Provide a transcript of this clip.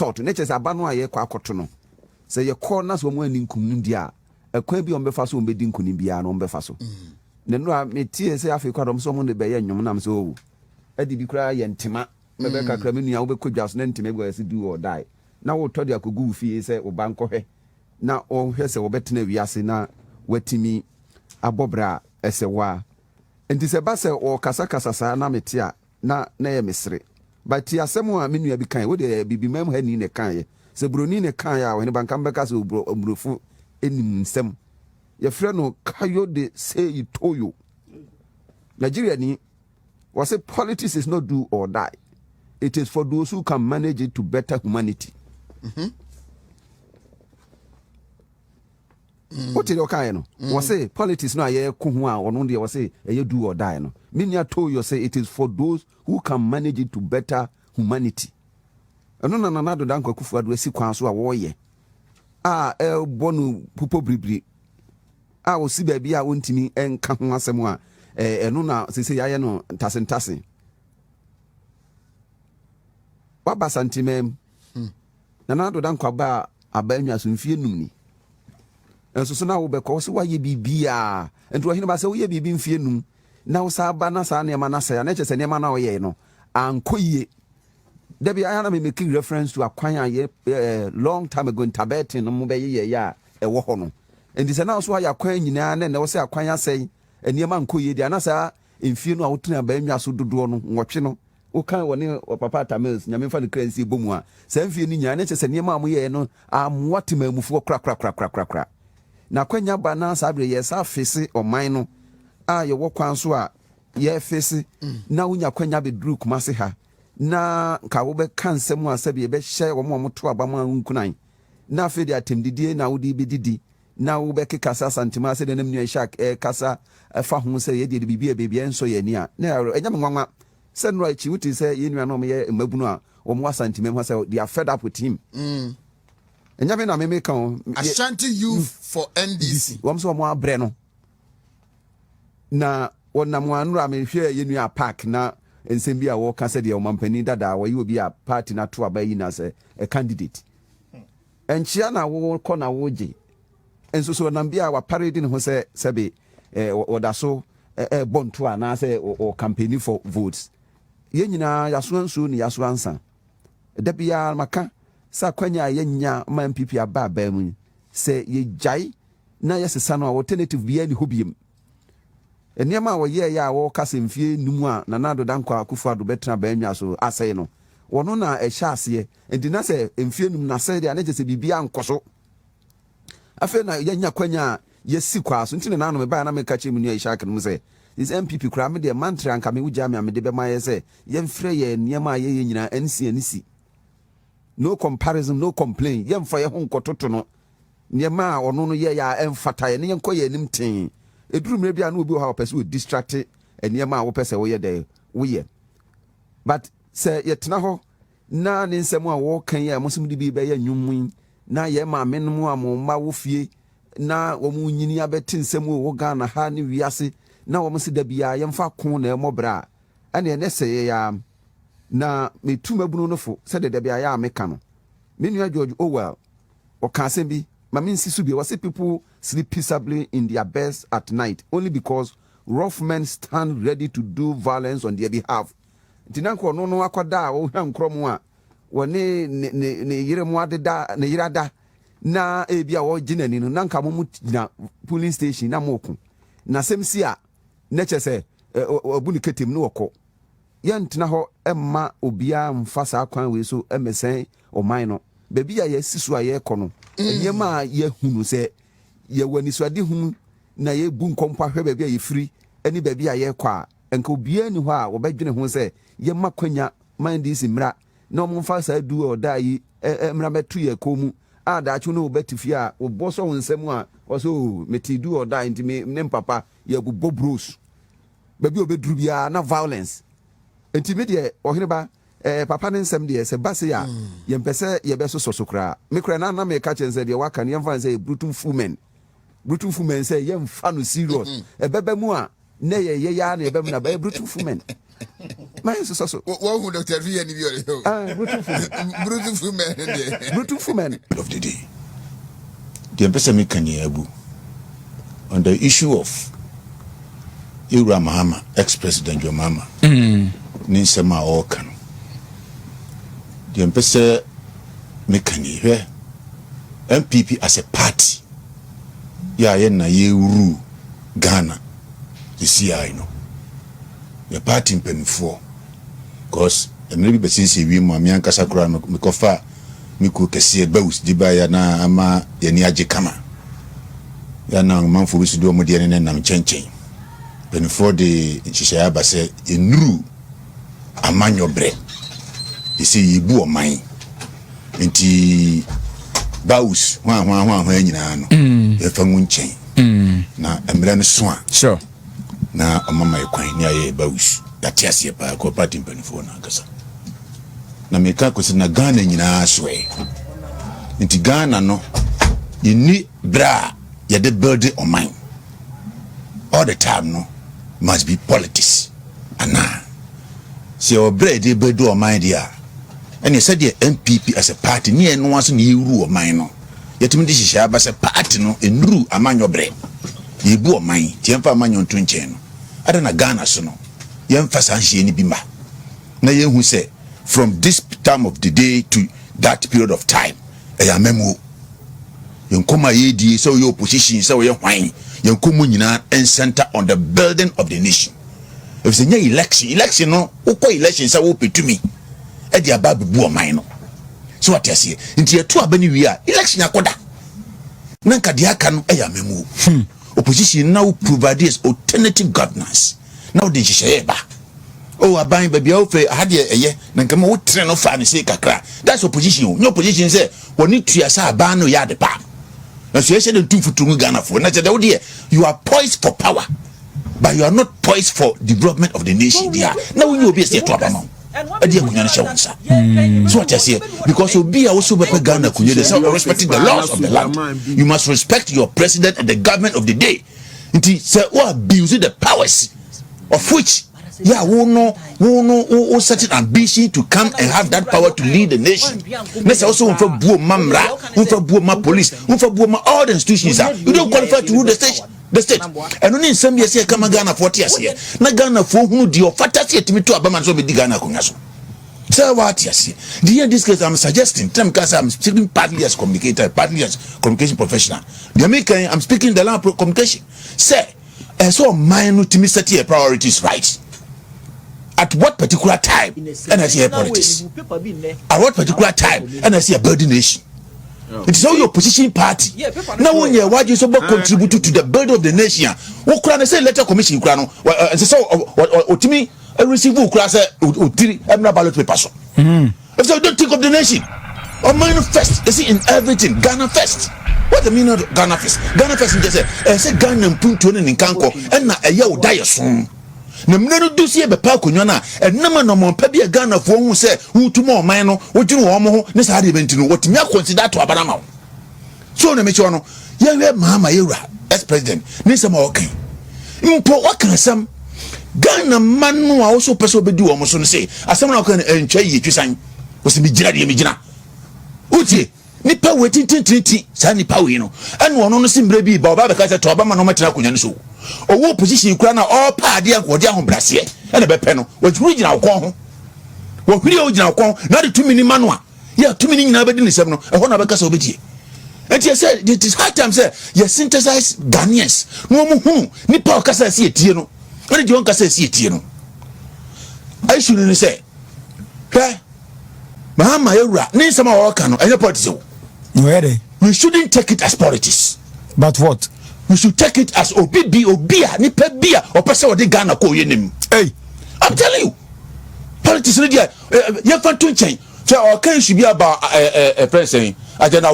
result nature say aba no aye kwa akoto no say ye call na so mo ani nkum dia akwan bi on be fa so on be di nkunim bia no on be fa so ne no a metie say afi kwa dom so mo ne be ye nwom nam so adi bi kura ye ntema me be kakra me nua wo be kodwa so na ntema go asi do or die na wo to de akogu fie say wo ban kohwe na o hwe say wo betena wiase na watimi abobra esewa enti se ba se o kasa sa na metia na ye mesre but asem a me nua bi kan wo de bibi mam ha ni ne kan ye se broni ne kan ya wo ne banka mbeka se obrofu enim nsem ye frɛ no kayo de say itoyo Nigeria ni was say politics is not do or die. It is for those who can manage it to better humanity. What did okay no? Was say politics no aye ko ho a ono de was say you do or die no. Many told you say it is for those who can manage it to better humanity. No do dan kwakufu ado asi kwan so a wo ye. Bonu pupo bribri. O si ba bia wontimi enka ho asem a eno na sese yaye no ntase waba santimem na do dan kwaba abanwa so mfie num ni enso so na wo be ko so waye bibia ento hine ba se wo ye bibi mfie num na wo sa ba na sa ne ma na sa na chese ne ma na wo ye no ankoye da bi aya na me make reference to akwan aye long time ago in Tibet no mo be ye ya e wo ho no enti se na so ya akwan nyina na wo se akwan asai eniema nkoye dia na sa mfie no a wotuna abanwa so dodo no nwotwe no o kan woni papa Tamils nyame fa ne kransi bomu a sa mfie ni nya na chese niema amoye no amwatemamufu kra na kwanya ba na sa abre ye sa fese oman no a ye wo kwan so a ye fese na unya kwanya be dru kuma se ha na ka wo be kan nsem a sa be be hye wo mo to abama nkunan na fe de atemdidie na wo di be didi na wo be kekasa santima se de nam nua shak kasa fa ho se ye de bibia bebia enso ye ni a na enya nwanwa se no achi wuti se ye nua no me ye mabunu a wo mo santima ho se they are fed up with him enya me na me make on Ashante youth for NDC wom so mo abre no na wonam anu a me hwe ye nua park na ensem bi a wo ka se de o mampani dada wo yi obi a party na to abayi na se a candidate enchia na wo ko na wo je enso so na bia wa parade ne ho se sebe oda so bonto ana se o campaign for votes ye nyina yaso ansu ni yaso ansa da bia maka sa kwanya ye nya ma MPP aba ba mu se ye jai na yesesa no alternative bia ni hobiem eniema wo ye ya wo kase mfie numu a na nado dankwa akufu ado betena ba anwa so asai no wono na ehya ase enti na se mfie num na se dia na jese bibia nkoso afa na ye nya kwanya ye si kwa so ntine na no me ba na me kache mu nua ishak no se is MPP kra me de mantra anka me wugya me de be ma ye se ye mfre ye niema ye nyina NC no comparison no complain ye mfa ye ho nkototo no niema a ono no ye ya emfata ye ne nkoye nim tin eduru mre bia na obi ha opese o distract niema a wo pese wo ye de wo ye but se ye tena ho na ne nsem a wo kan ye mo sim de bi be ye nwum na ye ma menum a mo ma wo fie na wo mu nyini abeti nsem wo Ghana ha ne wiase na wo mse da bia ye mfa ko na emobra ane ne se ya na metumabunu no fo se de bia ya meka no menua George Orwell o ka se bi ma mensi so bi wo say people sleep peaceably in their beds at night only because rough men stand ready to do violence on their behalf tinanko no akoda wo hwa nkromo a woni ne yiremu adeda ne yirada na ebia wo ginani no nanka mo na police station na moku na semsi a na chese obuni ketem no woko yentena ho emma obia mfasa akwan we so emesen oman no bebi a yesisu a ye kono enyema ye hunu se ye wani so ade hunu na ye bu nkompa hwe bebi a ye free eni bebi a ye kwa enka obia ni ho a obedwene ho se ye makwanya man disi mra na mo mfasa du o dai mra betu ye komu a da chu no obetifi a oboso wonsem a oso metidu o dai ntimi ne papa ye bu bros bebi obedru bia na violence ntimi de oheneba papa ne nsem de se base ya ye mpese ye beso sosokra me kra na me ka chense de waka ne mfa se brutal fumen se ye mfa no serious ebebe mu a ne ye ya na ebem na ba brutal fumen man so what would Dr. V and you brutal men of the day. The person can abu on the issue of Mahama, ex-president your mama. Ninsema Okan. The person mekani here. MPP as a party. Na ye rule Ghana. The CI no. The party in Penfo. Because maybe since we Mamian Kasakura Mikofa Miku Kesi Baus Dibaya na ama yani aje kama. Ya na manfo wisu do modi ene nam chenchen. Penfo de Shishaya base enru amanyo bre. Isi yibu oman. Nti Baus wa nyina no. E fa nchen. Na emre ne so a. Sure. Na amama ekwan ni aye Baus. That yes, pa ko party mpanifo na kasa na meka ko na Ghana nyina soe nti Ghana no ni bra ya de build on mind all the time no must be politics ana se o bra de build on mind dia and you said the MPP as a party ni eno aso ni ru on mind no yetimi de hihia ba se party no enru amanyo bre yebu on mind tiemfa amanyo nto nchen no ada na Ghana so no yemfasa nhie ni bimba na yehu say from this time of the day to that period of time memo yenkoma yedi so your opposition so your hwan yenkomo nyina and center on the building of the nation. If say election no ukọ election say wo petumi e dia ba bebu o man no so what you say nti eto abani wi a election akoda na nka dia aka no memo opposition now provide alternative governance. Now the sheba. Oh, I buy baby ofe had ye na nkama wo tre no fa ne say kakra. That's opposition. No opposition say we need to asa ban no ya de pa. Na so say the two futu Ghana for. Na say you are poised for power, but you are not poised for development of the nation there. Now we be say to abama. Ade akunya na shawonsa. So what I say because obi a also be Ghana kunye dey say respecting the laws of the land. You must respect your president and the government of the day. Nti say who abuse the powers of which who set an ambition to come and have that power to lead the nation. Let's also for Mamra, for Buoma police, for Buoma all the institutions. You don't qualify to rule the state. And only in some years here come Ghana 40 years here. Na Ghana for who do your fantasy to me to Abaman so be Ghana Kungaso. So what yes. In this case I'm suggesting because I'm speaking partly as communicator, partly as communication professional. The American I'm speaking the language communication. Say so mine to me set your priorities right. At what particular time and I see a politics? At what particular time and I see a burden nation? It is all your opposition party. Now when you why you so contribute to the building of the nation. What can I say letter commission krano? So otimi receive class otiri emna ballot paper so. If they don't think of the nation or manifest, you see in everything Ghana first. What the meaning of Ghana first? Ghana first just say Ghana mpuntu ne nkanko na eya odaya so. Na mnenu dusie be pa konwa na enama no mo pa bia Ghana fo hu se hutuma o man no wodwene wo mo ho ne sa de benti no wotimi consider to abana ma wo so na mechi ono ye we Mahama yewra ex president ne se ma okay mpo wakan sam Ghana man no a wo so pese obedi wo mo so no se asem na wakan entwa yi twisan wo se mi gira de mi gina utie nipa wetintintinti sa nipa we no ene wono no simbra bi ba oba be ka se to obama no matena konya no so owo position kura na all paade akode ahobrase ene be pe no woturu gina wokon ho wohuri o gina wokon na de 2 minima no a ya 2 minima nyina be di nisem no e ho na be ka se obedie enti say it is hard time say you synthesize Ghanaians no mo hu nipa o ka se sie tie no ene di on ka se sie tie no I should say Mahama yewra ni sama o ka no enye politics o we shouldn't take it as politics. But what? We should take it as obia ni pe bia o pese o de Ghana ko yenim. Hey, I'm telling you. Politics ni dia ye fan to nchen. So o kan should be about president agenda